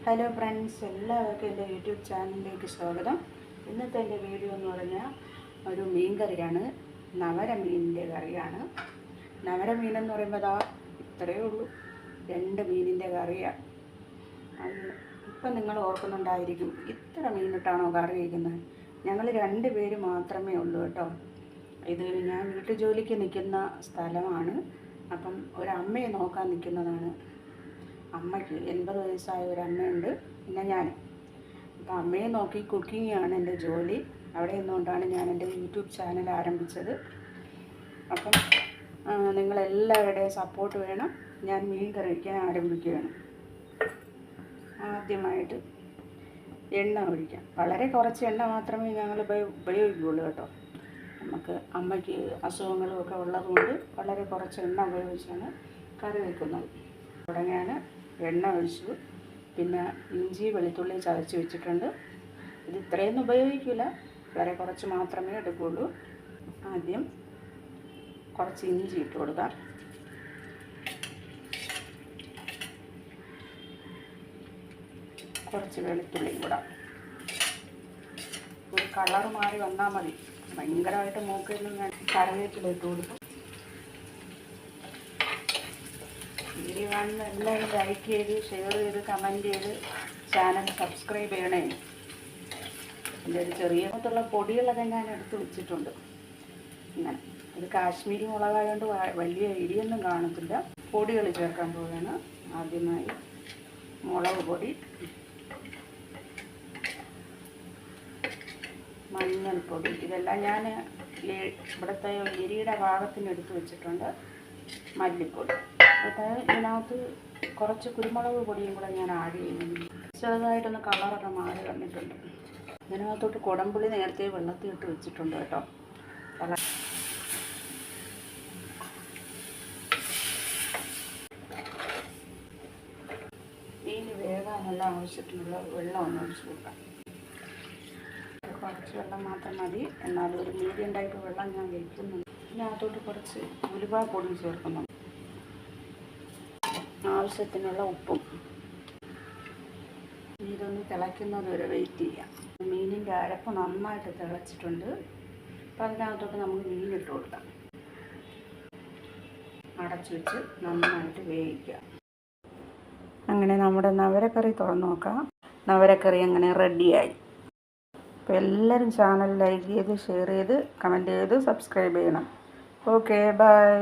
Hello friends, എല്ലാവർക്കും എൻ്റെ YouTube ചാനലിലേക്ക് സ്വാഗതം. ഇന്നത്തെ എൻ്റെ വീഡിയോ എന്ന് പറഞ്ഞാൽ ഒരു മീൻ കറിയാണ്. നവര മീനിൻ്റെ കറിയാണ്. നവര മീനെന്ന് പറയുമ്പോൾ അതാ ഇത്രയേ ഉള്ളൂ, 2 മീനിൻ്റെ കറിയാണ്. ഇപ്പം നിങ്ങൾ ഓർക്കുന്നുണ്ടായിരിക്കും, ഇത്ര മീനിട്ടാണോ കറി വയ്ക്കുന്നത്? ഞങ്ങൾ 2 പേര് മാത്രമേ ഉള്ളൂ കേട്ടോ. ഇത് ഞാൻ വീട്ടുജോലിക്ക് നിൽക്കുന്ന സ്ഥലമാണ്. അപ്പം ഒരമ്മയെ നോക്കാൻ നിൽക്കുന്നതാണ്. അമ്മയ്ക്ക് 80 വയസ്സായ ഒരു അമ്മയുണ്ട്, പിന്നെ ഞാൻ. അപ്പോൾ അമ്മയെ നോക്കി കുക്കിങ്ങാണ് എൻ്റെ ജോലി. അവിടെ നിന്നുകൊണ്ടാണ് ഞാൻ എൻ്റെ യൂട്യൂബ് ചാനൽ ആരംഭിച്ചത്. അപ്പം നിങ്ങളെല്ലാവരുടെയും സപ്പോർട്ട് വേണം. ഞാൻ മീൻ കറി വയ്ക്കാൻ ആരംഭിക്കുകയാണ്. ആദ്യമായിട്ട് എണ്ണ ഒഴിക്കാം. വളരെ കുറച്ച് എണ്ണ മാത്രമേ ഞങ്ങൾ ഉപയോഗിക്കുകയുള്ളൂ കേട്ടോ. അമ്മയ്ക്ക് അസുഖങ്ങളും ഒക്കെ ഉള്ളതുകൊണ്ട് വളരെ കുറച്ച് എണ്ണ ഉപയോഗിച്ചാണ് കറി വയ്ക്കുന്നത്. തുടങ്ങിയാണ് എണ്ണ ഒഴിച്ചു. പിന്നെ ഇഞ്ചി വെളുത്തുള്ളി ചതച്ച് വെച്ചിട്ടുണ്ട്. ഇത് ഇത്രയൊന്നും ഉപയോഗിക്കില്ല, വളരെ കുറച്ച് മാത്രമേ എടുക്കുകയുള്ളൂ. ആദ്യം കുറച്ച് ഇഞ്ചി ഇട്ട് കൊടുക്കാം. കുറച്ച് വെളുത്തുള്ളിയും കൂടെ. ഒരു കളർ മാറി വന്നാൽ മതി, ഭയങ്കരമായിട്ട് മൂക്കൊന്നും ഞാൻ. കറിവേപ്പില ഇട്ട് കൊടുക്കും. വീഡിയോ കാണുന്ന എല്ലാവരും ലൈക്ക് ചെയ്ത്, ഷെയർ ചെയ്ത്, കമൻറ്റ് ചെയ്ത് ചാനൽ സബ്സ്ക്രൈബ് ചെയ്യണേ. എൻ്റെ ഒരു ചെറിയ പൊടികളൊക്കെ ഞാൻ എടുത്ത് വെച്ചിട്ടുണ്ട്. ഇങ്ങനെ ഇത് കാശ്മീരി മുളകായതുകൊണ്ട് വലിയ എരിയൊന്നും കാണത്തില്ല. പൊടികൾ ചേർക്കാൻ പോവുകയാണ്. ആദ്യമായി മുളക് പൊടി, മഞ്ഞൾപ്പൊടി, ഇതെല്ലാം ഞാൻ ഇവിടുത്തെ എരിയുടെ ഭാഗത്തിന് എടുത്ത് വെച്ചിട്ടുണ്ട്. മല്ലിപ്പൊടി, ഇതിനകത്ത് കുറച്ച് കുരുമുളക് പൊടിയും കൂടെ ഞാൻ ആഡ് ചെയ്യുന്നുണ്ട്. ചെറുതായിട്ടൊന്ന് കളറൊക്കെ മാറി വന്നിട്ടുണ്ട്. ഇതിനകത്തോട്ട് കുടംപുളി നേരത്തെ വെള്ളത്തിൽ ഇട്ട് വെച്ചിട്ടുണ്ട് കേട്ടോ. മീൻ വേകാനുള്ള ആവശ്യത്തിനുള്ള വെള്ളം ഒന്ന് ഒഴിച്ച് കൊടുക്കാം. കുറച്ച് വെള്ളം മാത്രം മതി, എന്നാലും ഒരു മീഡിയം ടൈപ്പ് വെള്ളം ഞാൻ വയ്ക്കുന്നുണ്ട്. ഇതിനകത്തോട്ട് കുറച്ച് ഉലുവാപ്പൊടി ചേർക്കുന്നുണ്ട്. ആവശ്യത്തിനുള്ള ഉപ്പും. ഇതൊന്ന് തിളയ്ക്കുന്നത് വരെ വെയിറ്റ് ചെയ്യാം. മീനിൻ്റെ അരപ്പ് നന്നായിട്ട് തിളച്ചിട്ടുണ്ട്. അപ്പം അതിനകത്തോട്ട് നമുക്ക് മീനിട്ട് കൊടുക്കാം. അടച്ചു വെച്ച് നന്നായിട്ട് വേവിക്കുക. അങ്ങനെ നമ്മുടെ നവരക്കറി തുറന്ന് നോക്കാം. നവരക്കറി അങ്ങനെ റെഡിയായി. അപ്പോൾ എല്ലാവരും ചാനൽ ലൈക്ക് ചെയ്ത്, ഷെയർ ചെയ്ത്, കമൻറ്റ് ചെയ്ത്, സബ്സ്ക്രൈബ് ചെയ്യണം. Okay, by.